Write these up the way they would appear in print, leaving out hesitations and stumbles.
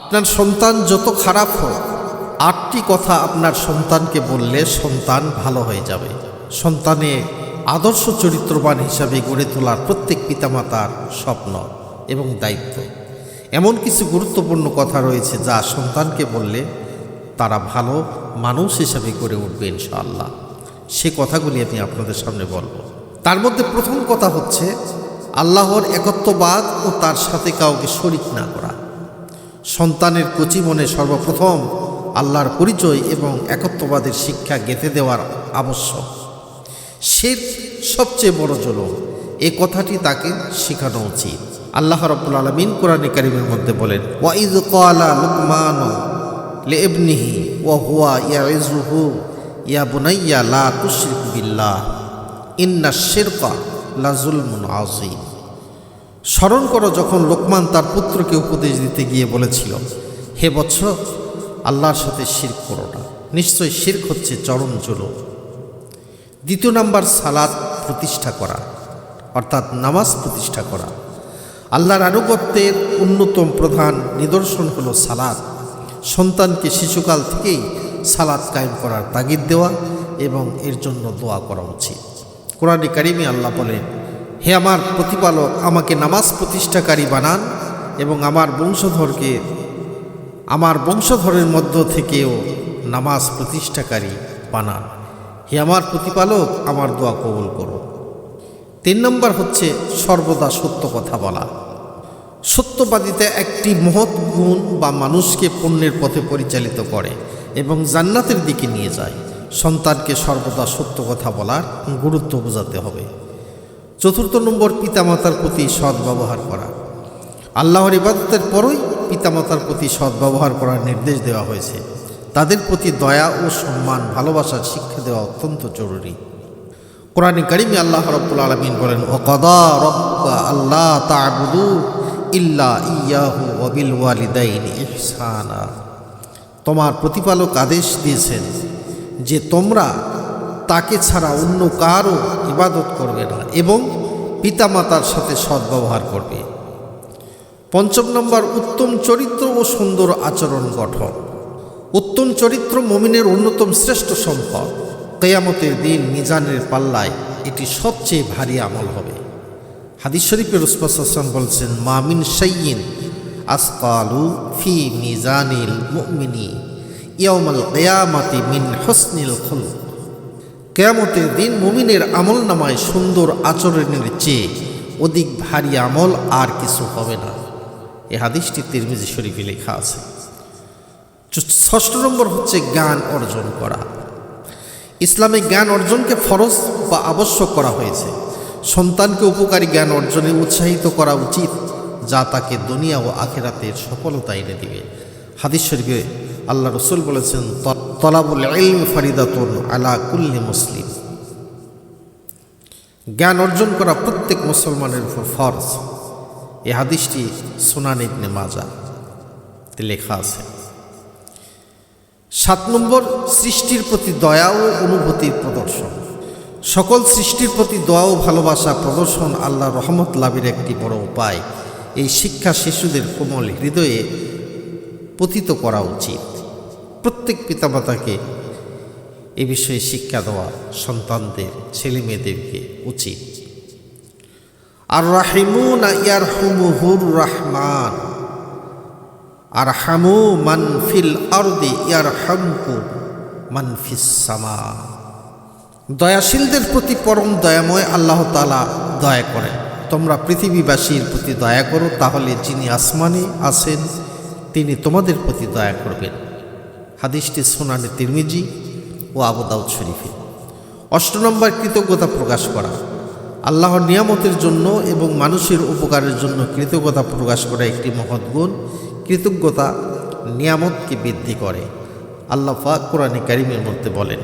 আপনার সন্তান যত খারাপ হোক, 8টি কথা আপনার সন্তানকে বললে সন্তান ভালো হয়ে যাবে। সন্তানে আদর্শ চরিত্রবান হিসাবে গড়ে তোলার প্রত্যেক পিতামাতার স্বপ্ন এবং দায়িত্ব। এমন কিছু গুরুত্বপূর্ণ কথা রয়েছে যা সন্তানকে বললে তারা ভালো মানুষ হিসাবে গড়ে উঠবে ইনশাআল্লাহ। সে কথাগুলি আমি আপনাদের সামনে বলবো। তার মধ্যে প্রথম কথা হচ্ছে আল্লাহর একত্ববাদ ও তার সাথে কাউকে শরীক না করা। সন্তানের কচি মনে সর্বপ্রথম আল্লাহর পরিচয় এবং একত্ববাদের শিক্ষা গেঁথে দেওয়ার আবশ্যক। শিরক সবচেয়ে বড় জুলুম, এই কথাটি তাকে শেখানো উচিত। আল্লাহ রাব্বুল আলামিন কোরআনে কারীমের মধ্যে বলেন, ওয়াইয ক্বালা লুকমানু লিইবনিহি ওয়া হুয়া ইয়াইযুহু ইয়া বুনাইয়া লা তুশরিক বিল্লাহ ইন্নাশ শিরকা লাযুলমুন আযীম। স্মরণ করো যখন লোকমান তার পুত্রকে উপদেশ দিতে গিয়ে বলেছিল, হে বৎস, আল্লাহর সাথে শিরক করো না, নিশ্চয় শিরক হচ্ছে চরম জুলুম। দ্বিতীয় নাম্বার, সালাত প্রতিষ্ঠা করা, অর্থাৎ নামাজ প্রতিষ্ঠা করা। আল্লাহর আনুগত্যের অন্যতম প্রধান নিদর্শন হলো সালাত। সন্তানকে শিশুকাল থেকেই সালাত কায়েম করার তাগিদ দেওয়া এবং এর জন্য দোয়া করা উচিত। কোরআনে কারিমে আল্লাহ বলেন, হে আমার প্রতিপালক, আমাকে নামাজ প্রতিষ্ঠাকারী বানান এবং আমার বংশধরের মধ্য থেকেও নামাজ প্রতিষ্ঠাকারী বানান। হে আমার প্রতিপালক, আমার দোয়া কবুল করো। 3 নম্বর হচ্ছে সর্বদা সত্য কথা বলা। সত্যবাদিতা একটি মহৎ গুণ বা মানুষকে পুণ্যের পথে পরিচালিত করে এবং জান্নাতের দিকে নিয়ে যায়। সন্তানকে সর্বদা সত্য কথা বলার গুরুত্ব বোঝাতে হবে। 4 নম্বর, পিতামাতার প্রতি সদ্ব্যবহার করা। আল্লাহর ইবাদতের পরই পিতামাতার প্রতি সদ্ব্যবহার করার নির্দেশ দেওয়া হয়েছে। তাদের প্রতি দয়া ও সম্মান, ভালোবাসার শিক্ষা দেওয়া অত্যন্ত জরুরি। কোরআনে কারিমে আল্লাহ রাব্বুল আলামিন বলেন, ওয়াকাদা রাব্বুকা আল্লা তা'বুদু ইল্লা ইয়াহু ওয়া বিল ওয়ালিদাইনি ইহসানা। তোমার প্রতিপালক আদেশ দিয়েছেন যে তোমরা তাকে ছাড়া অন্য কারও ইবাদত করবে না এবং পিতামাতার সাথে সদ্ব্যবহার করবে। 5 নম্বর, উত্তম চরিত্র ও সুন্দর আচরণ গঠন। উত্তম চরিত্র মুমিনের অন্যতম শ্রেষ্ঠ সম্পদ। কিয়ামতের দিন মিজানের পাল্লায় এটি সবচেয়ে ভারী আমল হবে। হাদিস শরীফে রাসূল সাল্লাল্লাহু আলাইহি ওয়াসাল্লাম বলছেন, মা মিন শাইইন আসকালু ফি মিজানিল মুমিনি ইয়াউমাল কিয়ামাতি মিন হুসনিল খুলুক। কিয়ামতের দিন মুমিনের আমল নামায় সুন্দর আচরণের চেয়ে অধিক ভারী আমল আর কিছু হবে না। এই হাদিসটি তিরমিজি শরীফে লেখা আছে। 6 নম্বর হচ্ছে জ্ঞান অর্জন করা। ইসলামে জ্ঞান অর্জনকে ফরজ বা আবশ্যক করা হয়েছে। সন্তানকে উপকারী জ্ঞান অর্জনে উৎসাহিত করা উচিত, যা তাকে দুনিয়া ও আখিরাতের সফলতা এনে দিবে। হাদিস শরীফে আল্লাহ রাসূল বলেছেন, তলাবুল ইলম ফারিদাতুন আলা কুল্লি মুসলিম। জ্ঞান অর্জন করা প্রত্যেক মুসলমানের উপর ফরজ। এই হাদিসটি সুনান ইবনে মাজাহতে লেখা আছে। 7 নম্বর, সৃষ্টির প্রতি দয়া ও অনুভূতির প্রদর্শন। সকল সৃষ্টির প্রতি দয়া ও ভালোবাসা প্রদর্শন আল্লাহর রহমত লাভের একটি বড় উপায়। এই শিক্ষা শিশুদের কোমল হৃদয়ে পতিত করা উচিত। প্রত্যেক পিতামাতাকে এ বিষয়ে শিক্ষা দেওয়া সন্তানদের, ছেলে মেয়েদেরকে উচিত। আর রাহিমুনা ইয়ারহামুহুর রহমান আরহামু মান ফিল আরদি ইয়ারহামকুম মান ফিস সামা। দয়াশীলদের প্রতি পরম দয়াময় আল্লাহ তাআলা দয়া করেন। তোমরা পৃথিবীবাসীর প্রতি দয়া করো, তাহলে যিনি আসমানে আছেন তিনি তোমাদের প্রতি দয়া করবেন। হাদিসটি সুনানে তিরমিজি ও আবু দাউদ শরীফে। 8 নম্বর, কৃতজ্ঞতা প্রকাশ করা। আল্লাহর নিয়ামতের জন্য এবং মানুষের উপকারের জন্য কৃতজ্ঞতা প্রকাশ করা একটি মহৎ গুণ। কৃতজ্ঞতা নিয়ামতকে বৃদ্ধি করে। আল্লাহ পাক কোরআনে কারিমের মধ্যে বলেন,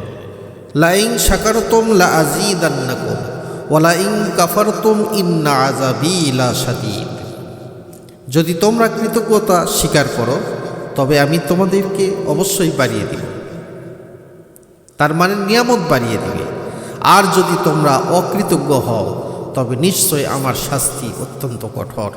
লাইন শাকারতুম লা আযীদান্নাকুম ওয়া লাইন কাফারতুম ইন্না আযাবি লাশাদীদ। যদি তোমরা কৃতজ্ঞতা স্বীকার করো তবে আমি তোমাদেরকে অবশ্যই বাড়িয়ে দিব। তার মানে নিয়ামত বাড়িয়ে দিবে। আর যদি তোমরা অকৃতজ্ঞ হও তবে নিশ্চয় আমার শাস্তি অত্যন্ত কঠোর।